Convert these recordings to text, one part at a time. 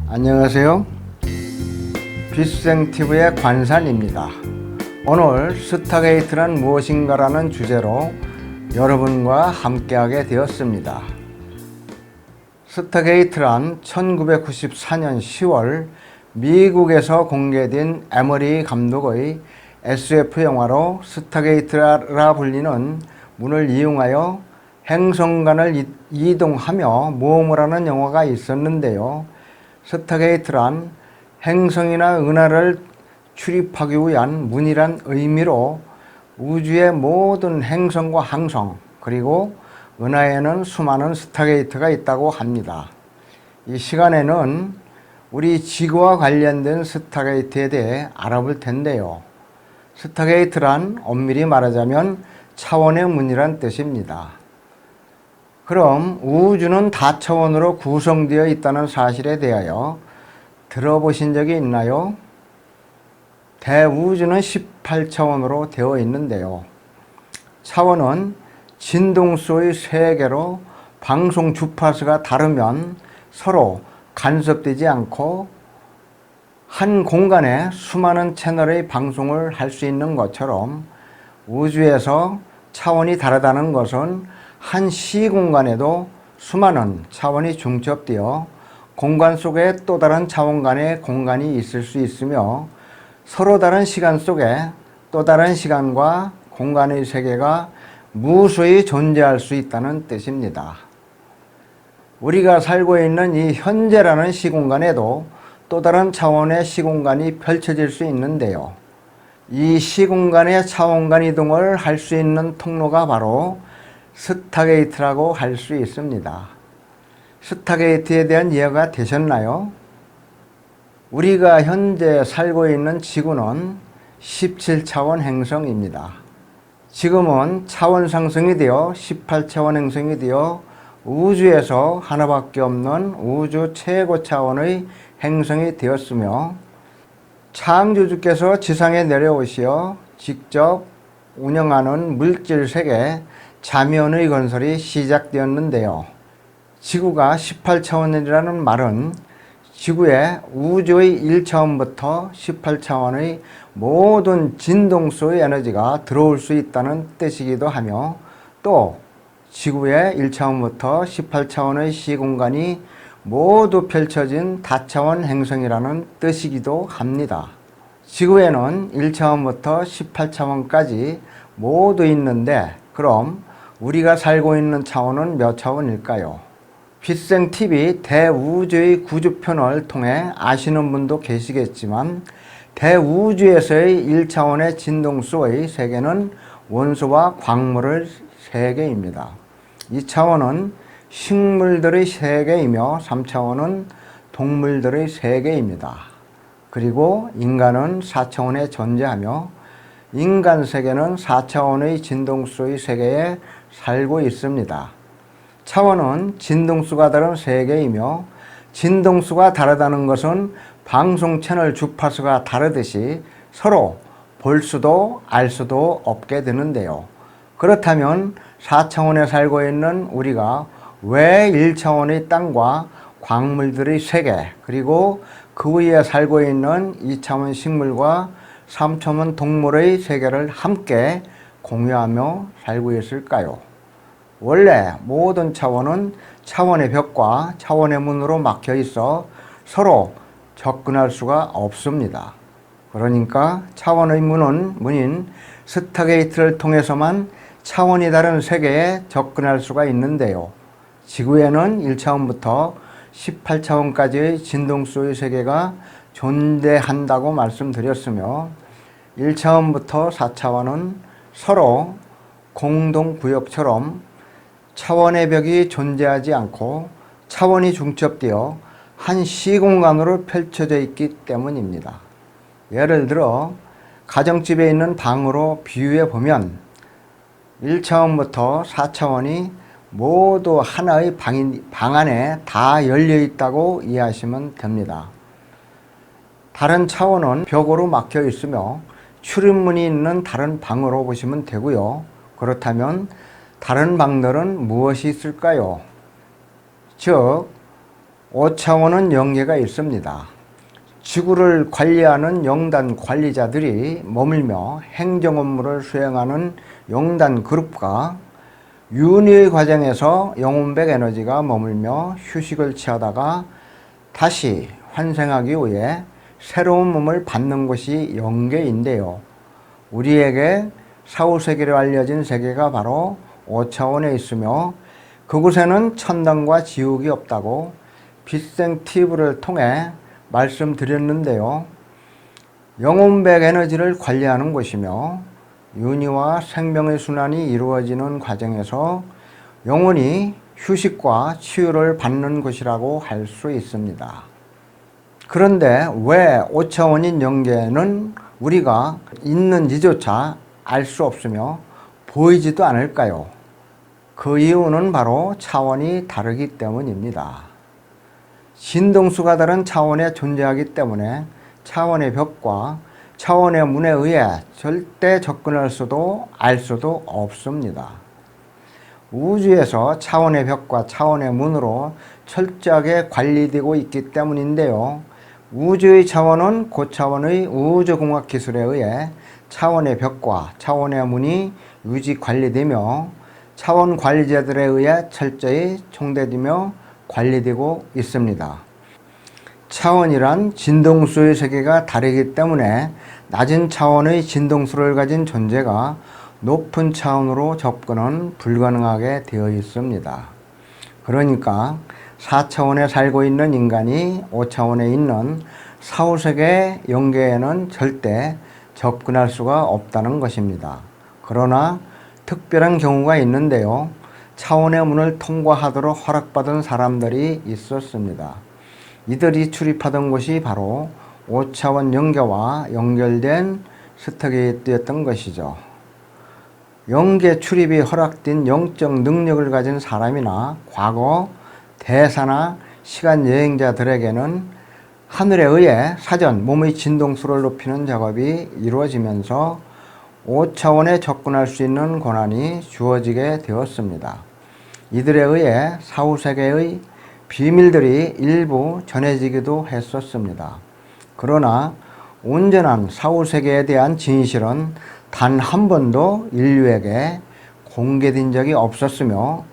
안녕하세요. 빛생TV의 관산입니다. 오늘 스타게이트란 무엇인가라는 주제로 여러분과 함께하게 되었습니다. 스타게이트란 1994년 10월 미국에서 공개된 에머리 감독의 SF 영화로 스타게이트라 불리는 문을 이용하여 행성간을 이동하며 모험을 하는 영화가 있었는데요. 스타게이트란 행성이나 은하를 출입하기 위한 문이란 의미로 우주의 모든 행성과 항성 그리고 은하에는 수많은 스타게이트가 있다고 합니다. 이 시간에는 우리 지구와 관련된 스타게이트에 대해 알아볼 텐데요. 스타게이트란 엄밀히 말하자면 차원의 문이란 뜻입니다. 그럼 우주는 다차원으로 구성되어 있다는 사실에 대하여 들어보신 적이 있나요? 대우주는 18차원으로 되어 있는데요. 차원은 진동수의 세계로 방송 주파수가 다르면 서로 간섭되지 않고 한 공간에 수많은 채널의 방송을 할 수 있는 것처럼 우주에서 차원이 다르다는 것은 한 시공간에도 수많은 차원이 중첩되어 공간 속에 또 다른 차원 간의 공간이 있을 수 있으며 서로 다른 시간 속에 또 다른 시간과 공간의 세계가 무수히 존재할 수 있다는 뜻입니다. 우리가 살고 있는 이 현재라는 시공간에도 또 다른 차원의 시공간이 펼쳐질 수 있는데요. 이 시공간의 차원간 이동을 할 수 있는 통로가 바로 스타게이트라고 할 수 있습니다. 스타게이트에 대한 이해가 되셨나요? 우리가 현재 살고 있는 지구는 17차원 행성입니다. 지금은 차원 상승이 되어 18차원 행성이 되어 우주에서 하나밖에 없는 우주 최고 차원의 행성이 되었으며 창조주께서 지상에 내려오시어 직접 운영하는 물질 세계 자면의 건설이 시작되었는데요. 지구가 18차원이라는 말은 지구의 우주의 1차원부터 18차원의 모든 진동수의 에너지가 들어올 수 있다는 뜻이기도 하며 또 지구의 1차원부터 18차원의 시공간이 모두 펼쳐진 다차원 행성이라는 뜻이기도 합니다. 지구에는 1차원부터 18차원까지 모두 있는데 그럼 우리가 살고 있는 차원은 몇 차원일까요? 빛생TV 대우주의 구주편을 통해 아시는 분도 계시겠지만 대우주에서의 1차원의 진동수의 세계는 원소와 광물의 세계입니다. 2차원은 식물들의 세계이며 3차원은 동물들의 세계입니다. 그리고 인간은 4차원에 존재하며 인간 세계는 4차원의 진동수의 세계에 살고 있습니다. 차원은 진동수가 다른 세계이며 진동수가 다르다는 것은 방송 채널 주파수가 다르듯이 서로 볼 수도 알 수도 없게 되는데요. 그렇다면 4차원에 살고 있는 우리가 왜 1차원의 땅과 광물들의 세계 그리고 그 위에 살고 있는 2차원 식물과 3차원 동물의 세계를 함께 공유하며 살고 있을까요? 원래 모든 차원은 차원의 벽과 차원의 문으로 막혀 있어 서로 접근할 수가 없습니다. 그러니까 차원의 문인 스타게이트를 통해서만 차원이 다른 세계에 접근할 수가 있는데요. 지구에는 1차원부터 18차원까지의 진동수의 세계가 존재한다고 말씀드렸으며 1차원부터 4차원은 서로 공동구역처럼 차원의 벽이 존재하지 않고 차원이 중첩되어 한 시공간으로 펼쳐져 있기 때문입니다. 예를 들어 가정집에 있는 방으로 비유해 보면 1차원부터 4차원이 모두 하나의 방 안에 다 열려 있다고 이해하시면 됩니다. 다른 차원은 벽으로 막혀 있으며 출입문이 있는 다른 방으로 보시면 되고요. 그렇다면 다른 방들은 무엇이 있을까요? 즉 5차원은 영계가 있습니다. 지구를 관리하는 영단 관리자들이 머물며 행정 업무를 수행하는 영단 그룹과 윤회의 과정에서 영혼백 에너지가 머물며 휴식을 취하다가 다시 환생하기 위해 새로운 몸을 받는 곳이 영계인데요. 우리에게 사후세계로 알려진 세계가 바로 5차원에 있으며 그곳에는 천당과 지옥이 없다고 빛생 TV를 통해 말씀드렸는데요. 영혼백 에너지를 관리하는 곳이며 윤희와 생명의 순환이 이루어지는 과정에서 영혼이 휴식과 치유를 받는 곳이라고 할 수 있습니다. 그런데 왜 5차원인 영계는 우리가 있는지조차 알 수 없으며 보이지도 않을까요? 그 이유는 바로 차원이 다르기 때문입니다. 진동수가 다른 차원에 존재하기 때문에 차원의 벽과 차원의 문에 의해 절대 접근할 수도 알 수도 없습니다. 우주에서 차원의 벽과 차원의 문으로 철저하게 관리되고 있기 때문인데요. 우주의 차원은 고차원의 우주공학 기술에 의해 차원의 벽과 차원의 문이 유지 관리되며 차원 관리자들에 의해 철저히 총대되며 관리되고 있습니다. 차원이란 진동수의 세계가 다르기 때문에 낮은 차원의 진동수를 가진 존재가 높은 차원으로 접근은 불가능하게 되어 있습니다. 그러니까 4차원에 살고 있는 인간이 5차원에 있는 사후세계 영계에는 절대 접근할 수가 없다는 것입니다. 그러나 특별한 경우가 있는데요. 차원의 문을 통과하도록 허락받은 사람들이 있었습니다. 이들이 출입하던 곳이 바로 5차원 영계와 연결된 스타게이트였던 것이죠. 영계 출입이 허락된 영적 능력을 가진 사람이나 과거 대사나 시간 여행자들에게는 하늘에 의해 사전 몸의 진동수를 높이는 작업이 이루어지면서 5차원에 접근할 수 있는 권한이 주어지게 되었습니다. 이들에 의해 사후세계의 비밀들이 일부 전해지기도 했었습니다. 그러나 온전한 사후세계에 대한 진실은 단 한 번도 인류에게 공개된 적이 없었으며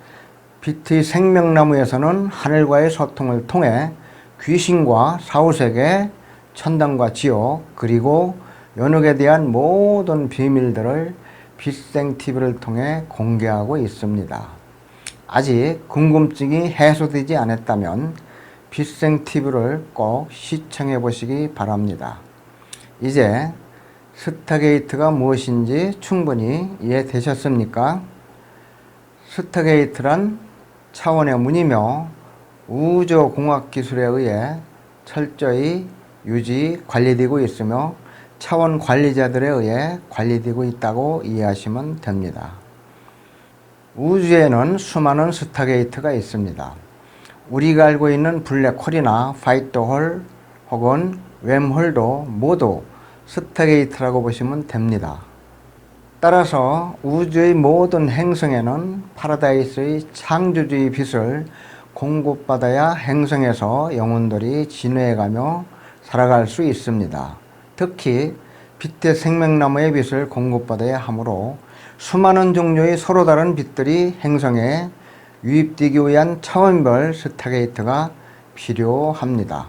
빛의 생명나무에서는 하늘과의 소통을 통해 귀신과 사후세계, 천당과 지옥, 그리고 연옥에 대한 모든 비밀들을 빛생TV를 통해 공개하고 있습니다. 아직 궁금증이 해소되지 않았다면 빛생TV를 꼭 시청해 보시기 바랍니다. 이제 스타게이트가 무엇인지 충분히 이해되셨습니까? 스타게이트란 차원의 문이며 우주공학기술에 의해 철저히 유지, 관리되고 있으며 차원 관리자들에 의해 관리되고 있다고 이해하시면 됩니다. 우주에는 수많은 스타게이트가 있습니다. 우리가 알고 있는 블랙홀이나 화이트홀 혹은 웸홀도 모두 스타게이트라고 보시면 됩니다. 따라서 우주의 모든 행성에는 파라다이스의 창조주의 빛을 공급받아야 행성에서 영혼들이 진화해가며 살아갈 수 있습니다. 특히 빛의 생명나무의 빛을 공급받아야 하므로 수많은 종류의 서로 다른 빛들이 행성에 유입되기 위한 차원별 스타게이트가 필요합니다.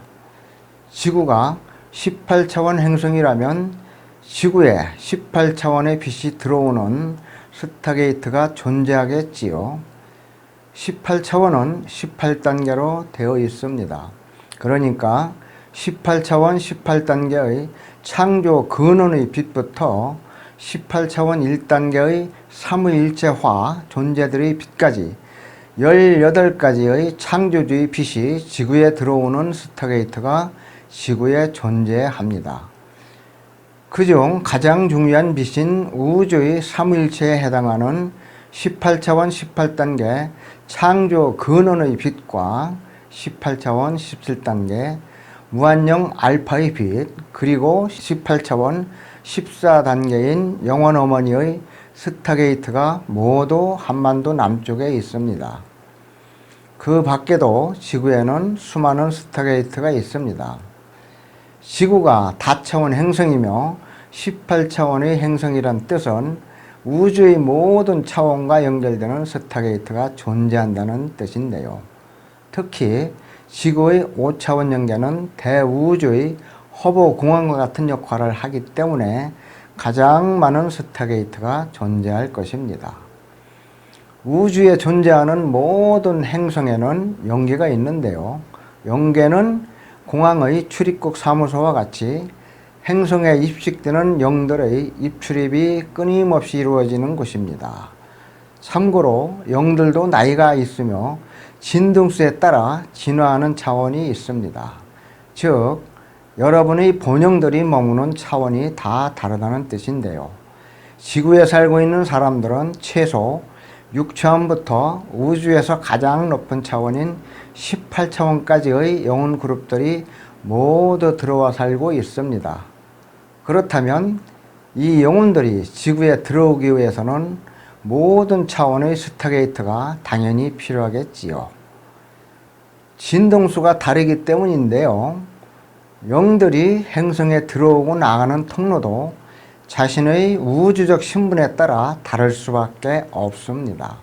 지구가 18차원 행성이라면 지구에 18차원의 빛이 들어오는 스타게이트가 존재하겠지요. 18차원은 18단계로 되어 있습니다. 그러니까 18차원 18단계의 창조 근원의 빛부터 18차원 1단계의 삼위일체화 존재들의 빛까지 18가지의 창조주의 빛이 지구에 들어오는 스타게이트가 지구에 존재합니다. 그중 가장 중요한 빛인 우주의 삼위일체에 해당하는 18차원 18단계 창조 근원의 빛과 18차원 17단계 무한영 알파의 빛, 그리고 18차원 14단계인 영원 어머니의 스타게이트가 모두 한반도 남쪽에 있습니다. 그 밖에도 지구에는 수많은 스타게이트가 있습니다. 지구가 다차원 행성이며 18차원의 행성이란 뜻은 우주의 모든 차원과 연결되는 스타게이트가 존재한다는 뜻인데요. 특히 지구의 5차원 연계는 대우주의 허브 공항과 같은 역할을 하기 때문에 가장 많은 스타게이트가 존재할 것입니다. 우주에 존재하는 모든 행성에는 연계가 있는데요. 연계는 공항의 출입국 사무소와 같이 행성에 입식되는 영들의 입출입이 끊임없이 이루어지는 곳입니다. 참고로 영들도 나이가 있으며 진동수에 따라 진화하는 차원이 있습니다. 즉, 여러분의 본영들이 머무는 차원이 다 다르다는 뜻인데요. 지구에 살고 있는 사람들은 최소 6차원부터 우주에서 가장 높은 차원인 18차원까지의 영혼 그룹들이 모두 들어와 살고 있습니다. 그렇다면 이 영혼들이 지구에 들어오기 위해서는 모든 차원의 스타게이트가 당연히 필요하겠지요. 진동수가 다르기 때문인데요. 영들이 행성에 들어오고 나가는 통로도 자신의 우주적 신분에 따라 다를 수밖에 없습니다.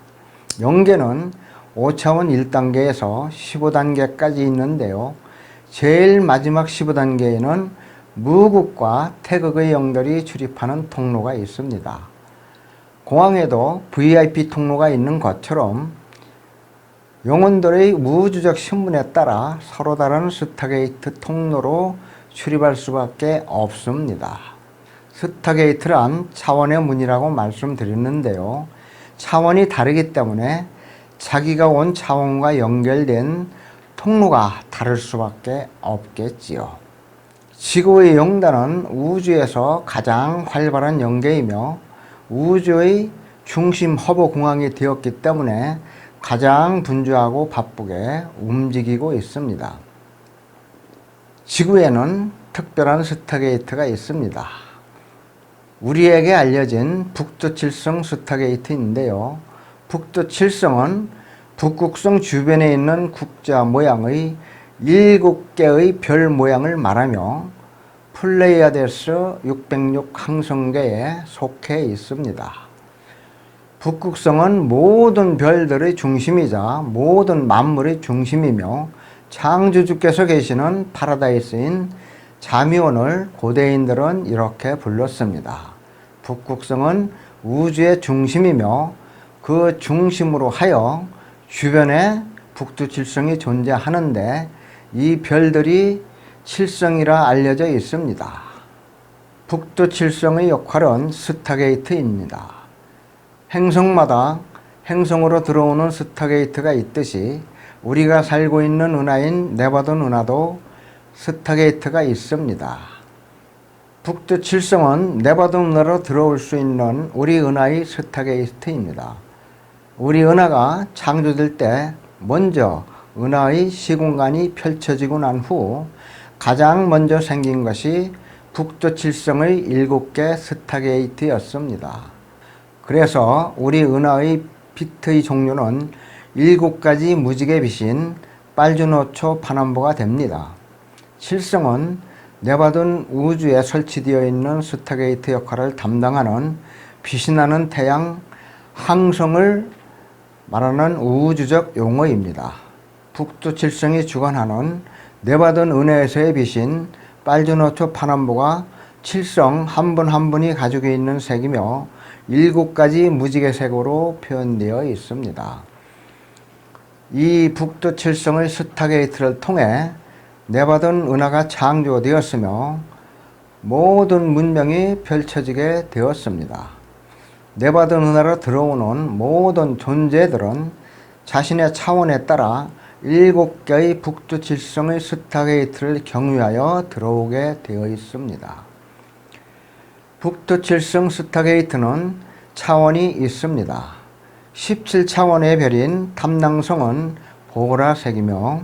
영계는 5차원 1단계에서 15단계까지 있는데요. 제일 마지막 15단계에는 무극과 태극의 영들이 출입하는 통로가 있습니다. 공항에도 VIP 통로가 있는 것처럼 영혼들의 우주적 신분에 따라 서로 다른 스타게이트 통로로 출입할 수밖에 없습니다. 스타게이트란 차원의 문이라고 말씀드렸는데요. 차원이 다르기 때문에 자기가 온 차원과 연결된 통로가 다를 수밖에 없겠지요. 지구의 영단은 우주에서 가장 활발한 영계이며 우주의 중심 허브 공항이 되었기 때문에 가장 분주하고 바쁘게 움직이고 있습니다. 지구에는 특별한 스타게이트가 있습니다. 우리에게 알려진 북두칠성 스타게이트인데요. 북두칠성은 북극성 주변에 있는 국자 모양의 7개의 별 모양을 말하며 플레이아데스 606 항성계에 속해 있습니다. 북극성은 모든 별들의 중심이자 모든 만물의 중심이며 창조주께서 계시는 파라다이스인 자미원을 고대인들은 이렇게 불렀습니다. 북극성은 우주의 중심이며 그 중심으로 하여 주변에 북두칠성이 존재하는데 이 별들이 칠성이라 알려져 있습니다. 북두칠성의 역할은 스타게이트입니다. 행성마다 행성으로 들어오는 스타게이트가 있듯이 우리가 살고 있는 은하인 네바돈 은하도 스타게이트가 있습니다. 북두칠성은 네바돈 은하로 들어올 수 있는 우리 은하의 스타게이트입니다. 우리 은하가 창조될 때 먼저 은하의 시공간이 펼쳐지고 난 후 가장 먼저 생긴 것이 북두칠성의 7개 스타게이트였습니다. 그래서 우리 은하의 빛의 종류는 7가지 무지개 빛인 빨주노초 파남보가 됩니다. 칠성은 네바돈 우주에 설치되어 있는 스타게이트 역할을 담당하는 빛이 나는 태양 항성을 말하는 우주적 용어입니다. 북두칠성이 주관하는 네바돈 은하에서의 빛인 빨주노초 파남보가 칠성 한 분 한 분이 가지고 있는 색이며 7가지 무지개색으로 표현되어 있습니다. 이 북두칠성의 스타게이트를 통해 네바돈 은하가 창조되었으며 모든 문명이 펼쳐지게 되었습니다. 네바돈 은하로 들어오는 모든 존재들은 자신의 차원에 따라 7개의 북두칠성의 스타게이트를 경유하여 들어오게 되어 있습니다. 북두칠성 스타게이트는 차원이 있습니다. 17차원의 별인 탐낭성은 보라색이며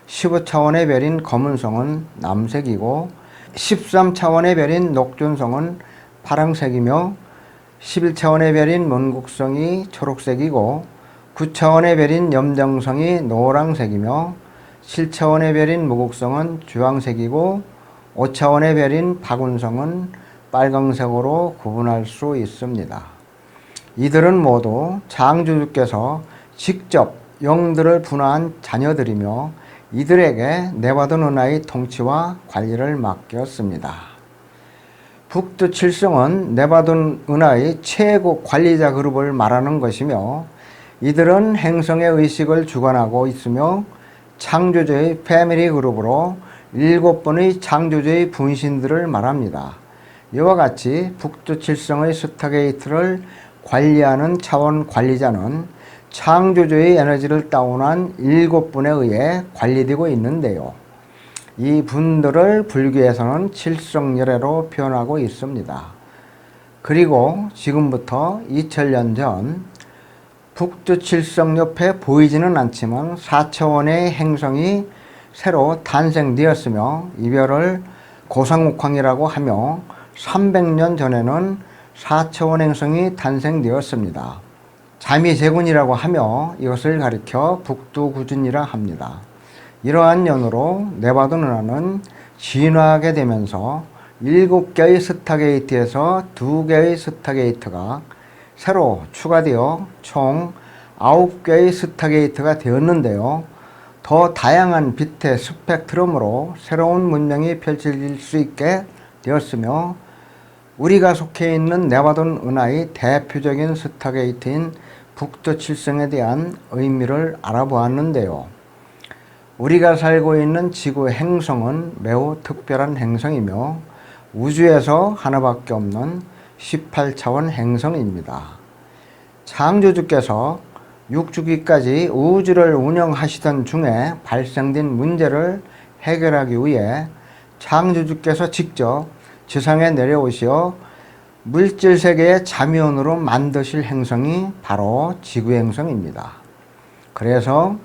15차원의 별인 검은성은 남색이고 13차원의 별인 녹존성은 파랑색이며 11차원의 별인 먼국성이 초록색이고 9차원의 별인 염정성이 노란색이며 7차원의 별인 무곡성은 주황색이고 5차원의 별인 박운성은 빨강색으로 구분할 수 있습니다. 이들은 모두 창조주께서 직접 영들을 분화한 자녀들이며 이들에게 내받은 은하의 통치와 관리를 맡겼습니다. 북두칠성은 내받은 은하의 최고 관리자 그룹을 말하는 것이며 이들은 행성의 의식을 주관하고 있으며 창조주의 패밀리 그룹으로 7번의 창조주의 분신들을 말합니다. 이와 같이 북두칠성의 스타게이트를 관리하는 차원 관리자는 창조주의 에너지를 따온한 7분에 의해 관리되고 있는데요. 이 분들을 불교에서는 칠성열애로 표현하고 있습니다. 그리고 지금부터 2000년 전 북두칠성 옆에 보이지는 않지만 4차원의 행성이 새로 탄생되었으며 이별을 고상옥황이라고 하며 300년 전에는 4차원 행성이 탄생되었습니다. 자미제군이라고 하며 이것을 가리켜 북두구준이라 합니다. 이러한 연으로 내받은 은하는 진화하게 되면서 7개의 스타게이트에서 2개의 스타게이트가 새로 추가되어 총 9개의 스타게이트가 되었는데요. 더 다양한 빛의 스펙트럼으로 새로운 문명이 펼쳐질 수 있게 되었으며 우리가 속해 있는 내받은 은하의 대표적인 스타게이트인 북두칠성에 대한 의미를 알아보았는데요. 우리가 살고 있는 지구 행성은 매우 특별한 행성이며 우주에서 하나밖에 없는 18차원 행성입니다. 창조주께서 6주기까지 우주를 운영하시던 중에 발생된 문제를 해결하기 위해 창조주께서 직접 지상에 내려오시어 물질세계의 자미원으로 만드실 행성이 바로 지구행성입니다. 그래서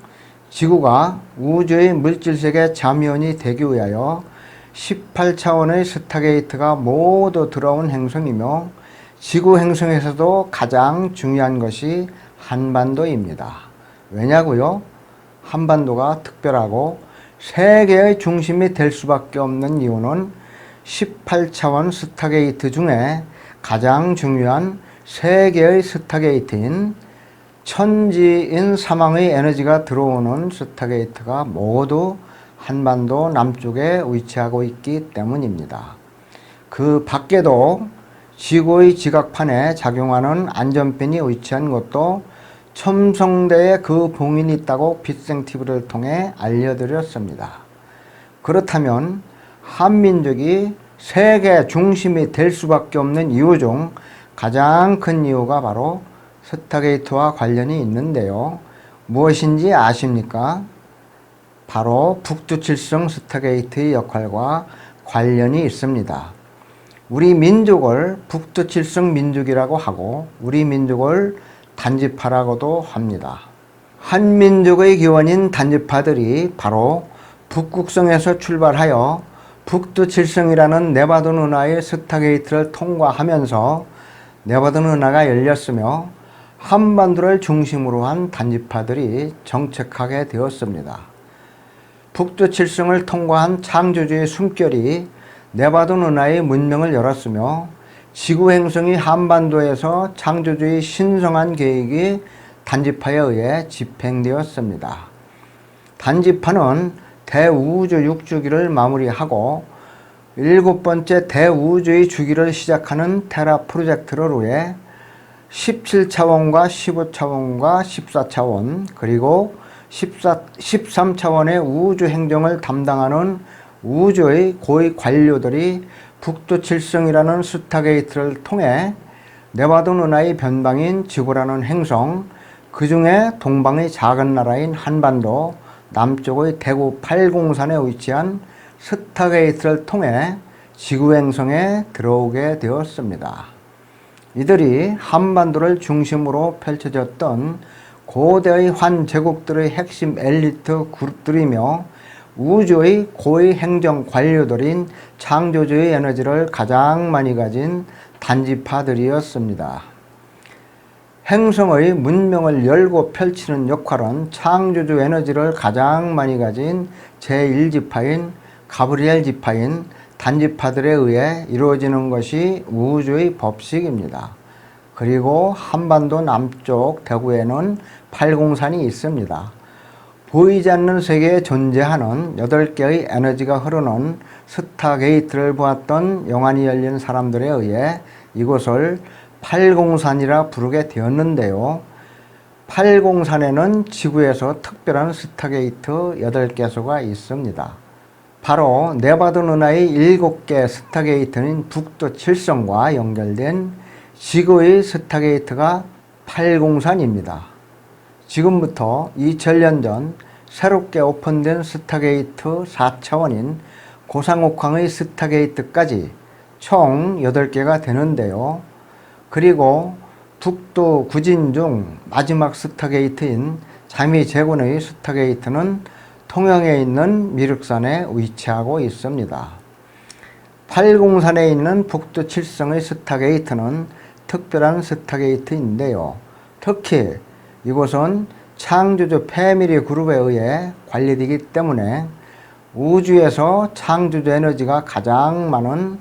지구가 우주의 물질세계 자미원이 되기 위하여 18차원의 스타게이트가 모두 들어온 행성이며 지구행성에서도 가장 중요한 것이 한반도입니다. 왜냐고요? 한반도가 특별하고 세계의 중심이 될 수밖에 없는 이유는 18차원 스타게이트 중에 가장 중요한 세계의 스타게이트인 천지인 사망의 에너지가 들어오는 스타게이트가 모두 한반도 남쪽에 위치하고 있기 때문입니다. 그 밖에도 지구의 지각판에 작용하는 안전핀이 위치한 곳도 첨성대에 그 봉인이 있다고 빛생TV를 통해 알려드렸습니다. 그렇다면 한민족이 세계 중심이 될 수밖에 없는 이유 중 가장 큰 이유가 바로 스타게이트와 관련이 있는데요. 무엇인지 아십니까? 바로 북두칠성 스타게이트의 역할과 관련이 있습니다. 우리 민족을 북두칠성 민족이라고 하고 우리 민족을 단지파라고도 합니다. 한민족의 기원인 단지파들이 바로 북극성에서 출발하여 북두칠성이라는 내받은 은하의 스타게이트를 통과하면서 내받은 은하가 열렸으며 한반도를 중심으로 한 단지파들이 정착하게 되었습니다. 북두칠성을 통과한 창조주의 숨결이 내받은 은하의 문명을 열었으며 지구행성이 한반도에서 창조주의 신성한 계획이 단지파에 의해 집행되었습니다. 단지파는 대우주 6주기를 마무리하고 7번째 대우주의 주기를 시작하는 테라 프로젝트를 위해 17차원과 15차원과 14차원 그리고 13차원의 우주 행정을 담당하는 우주의 고위 관료들이 북두칠성이라는 스타게이트를 통해 내받은 은하의 변방인 지구라는 행성, 그 중에 동방의 작은 나라인 한반도, 남쪽의 대구 팔공산에 위치한 스타게이트를 통해 지구행성에 들어오게 되었습니다. 이들이 한반도를 중심으로 펼쳐졌던 고대의 환제국들의 핵심 엘리트 그룹들이며 우주의 고위 행정 관료들인 창조주의 에너지를 가장 많이 가진 단지파들이었습니다. 행성의 문명을 열고 펼치는 역할은 창조주 에너지를 가장 많이 가진 제1지파인 가브리엘 지파인 단지파들에 의해 이루어지는 것이 우주의 법칙입니다. 그리고 한반도 남쪽 대구에는 팔공산이 있습니다. 보이지 않는 세계에 존재하는 8개의 에너지가 흐르는 스타게이트를 보았던 영안이 열린 사람들에 의해 이곳을 팔공산이라 부르게 되었는데요. 팔공산에는 지구에서 특별한 스타게이트 8개소가 있습니다. 바로 네바다 은하의 7개 스타게이트는 북두 칠성과 연결된 지구의 스타게이트가 팔공산입니다. 지금부터 2000년 전 새롭게 오픈된 스타게이트 4차원인 고상옥황의 스타게이트까지 총 8개가 되는데요. 그리고 북두 구진 중 마지막 스타게이트인 자미제군의 스타게이트는 통영에 있는 미륵산에 위치하고 있습니다. 팔공산에 있는 북두 칠성의 스타게이트는 특별한 스타게이트인데요. 특히 이곳은 창조주 패밀리 그룹에 의해 관리되기 때문에 우주에서 창조주 에너지가 가장 많은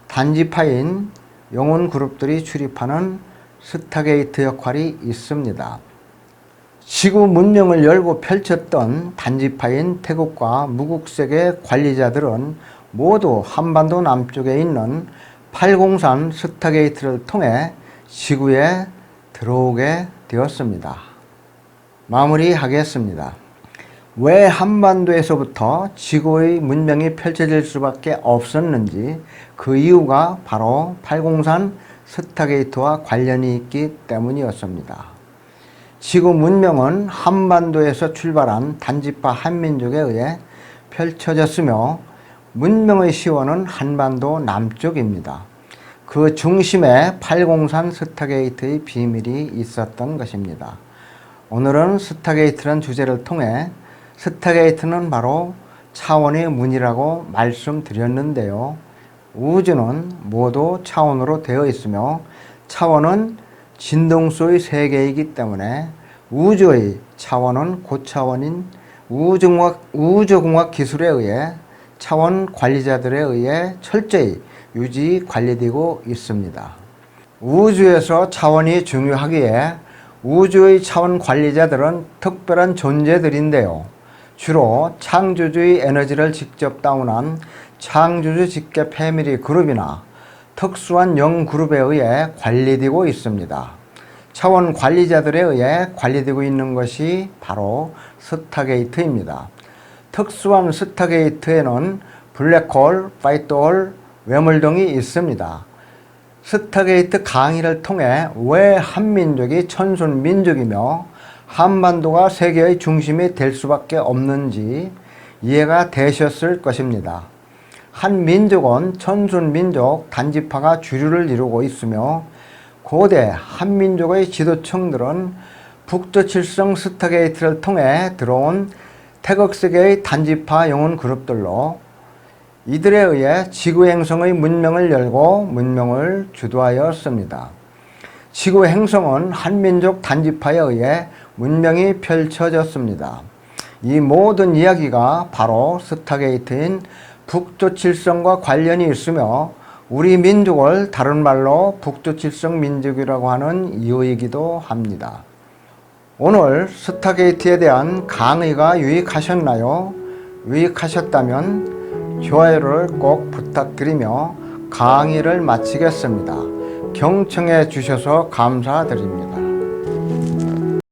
단지파인 영혼 그룹들이 출입하는 스타게이트 역할이 있습니다. 지구 문명을 열고 펼쳤던 단지파인 태국과 무국색의 관리자들은 모두 한반도 남쪽에 있는 팔공산 스타게이트를 통해 지구에 들어오게 되었습니다. 마무리하겠습니다. 왜 한반도에서부터 지구의 문명이 펼쳐질 수밖에 없었는지 그 이유가 바로 팔공산 스타게이트와 관련이 있기 때문이었습니다. 지구 문명은 한반도에서 출발한 단지파 한민족에 의해 펼쳐졌으며 문명의 시원은 한반도 남쪽입니다. 그 중심에 팔공산 스타게이트의 비밀이 있었던 것입니다. 오늘은 스타게이트라는 주제를 통해 스타게이트는 바로 차원의 문이라고 말씀드렸는데요. 우주는 모두 차원으로 되어 있으며 차원은 진동수의 세계이기 때문에 우주의 차원은 고차원인 우주공학 기술에 의해 차원 관리자들에 의해 철저히 유지 관리되고 있습니다. 우주에서 차원이 중요하기에 우주의 차원 관리자들은 특별한 존재들인데요. 주로 창조주의 에너지를 직접 다운한 창조주 직계 패밀리 그룹이나 특수한 영 그룹에 의해 관리되고 있습니다. 차원 관리자들에 의해 관리되고 있는 것이 바로 스타게이트입니다. 특수한 스타게이트에는 블랙홀, 화이트홀, 외물 등이 있습니다. 스타게이트 강의를 통해 왜 한민족이 천순민족이며 한반도가 세계의 중심이 될 수밖에 없는지 이해가 되셨을 것입니다. 한민족은 천순민족 단지파가 주류를 이루고 있으며 고대 한민족의 지도층들은 북두칠성 스타게이트를 통해 들어온 태극세계의 단지파 영혼 그룹들로 이들에 의해 지구 행성의 문명을 열고 문명을 주도하였습니다. 지구 행성은 한민족 단지파에 의해 문명이 펼쳐졌습니다. 이 모든 이야기가 바로 스타게이트인 북두칠성과 관련이 있으며 우리 민족을 다른 말로 북두칠성 민족이라고 하는 이유이기도 합니다. 오늘 스타게이트에 대한 강의가 유익하셨나요? 유익하셨다면 좋아요를 꼭 부탁드리며 강의를 마치겠습니다. 경청해 주셔서 감사드립니다.